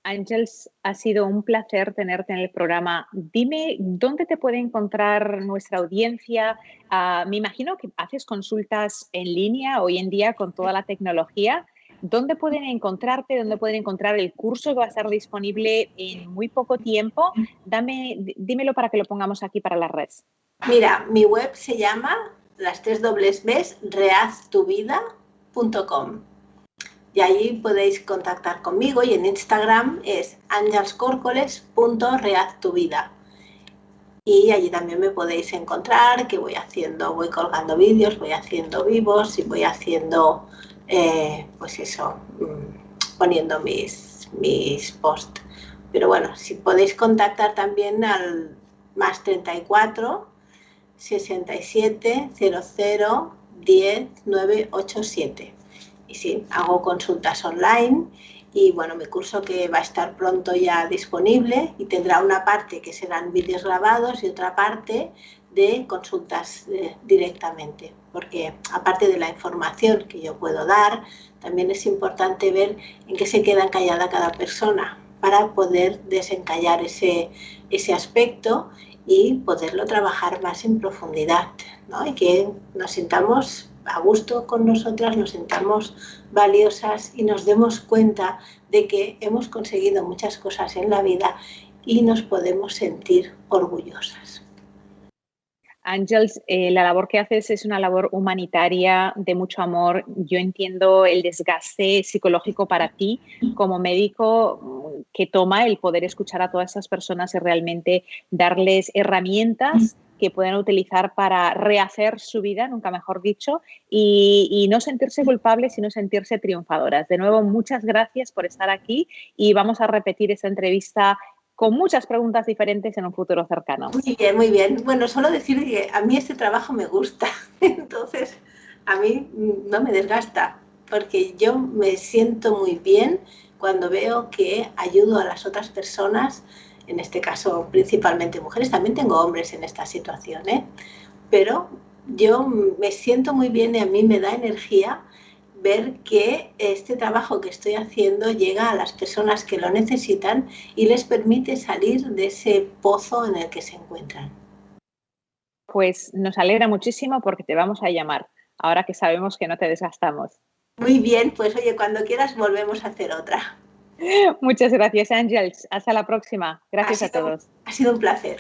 Ángels, ha sido un placer tenerte en el programa. Dime, ¿dónde te puede encontrar nuestra audiencia? Me imagino que haces consultas en línea hoy en día con toda la tecnología. ¿Dónde pueden encontrarte? ¿Dónde pueden encontrar el curso que va a estar disponible en muy poco tiempo? Dímelo para que lo pongamos aquí para la red. Mira, mi web se llama las tres dobles Bs, rehaztuvida.com. Y allí podéis contactar conmigo y en Instagram es angelscorcoles.rehaztuvida. Y allí también me podéis encontrar, que voy colgando vídeos, voy haciendo vivos y voy haciendo, pues eso, poniendo mis posts. Pero bueno, si podéis contactar también al más 34 67 00 10 987. Y sí, hago consultas online y bueno, mi curso que va a estar pronto ya disponible y tendrá una parte que serán vídeos grabados y otra parte de consultas directamente, porque aparte de la información que yo puedo dar, también es importante ver en qué se queda encallada cada persona para poder desencallar ese aspecto y poderlo trabajar más en profundidad, ¿no? Y que nos sintamos a gusto con nosotras, nos sintamos valiosas y nos demos cuenta de que hemos conseguido muchas cosas en la vida y nos podemos sentir orgullosas. Ángels, la labor que haces es una labor humanitaria de mucho amor. Yo entiendo el desgaste psicológico para ti como médico que toma el poder escuchar a todas estas personas y realmente darles herramientas que puedan utilizar para rehacer su vida, nunca mejor dicho, y no sentirse culpables, sino sentirse triunfadoras. De nuevo, muchas gracias por estar aquí y vamos a repetir esta entrevista con muchas preguntas diferentes en un futuro cercano. Muy bien, muy bien. Bueno, solo decir que a mí este trabajo me gusta, entonces a mí no me desgasta, porque yo me siento muy bien cuando veo que ayudo a las otras personas, en este caso principalmente mujeres, también tengo hombres en esta situación, pero yo me siento muy bien y a mí me da energía ver que este trabajo que estoy haciendo llega a las personas que lo necesitan y les permite salir de ese pozo en el que se encuentran. Pues nos alegra muchísimo porque te vamos a llamar, ahora que sabemos que no te desgastamos. Muy bien, pues oye, cuando quieras volvemos a hacer otra. Muchas gracias, Ángels. Hasta la próxima. Ha Gracias a sido, todos. ha sido un placer.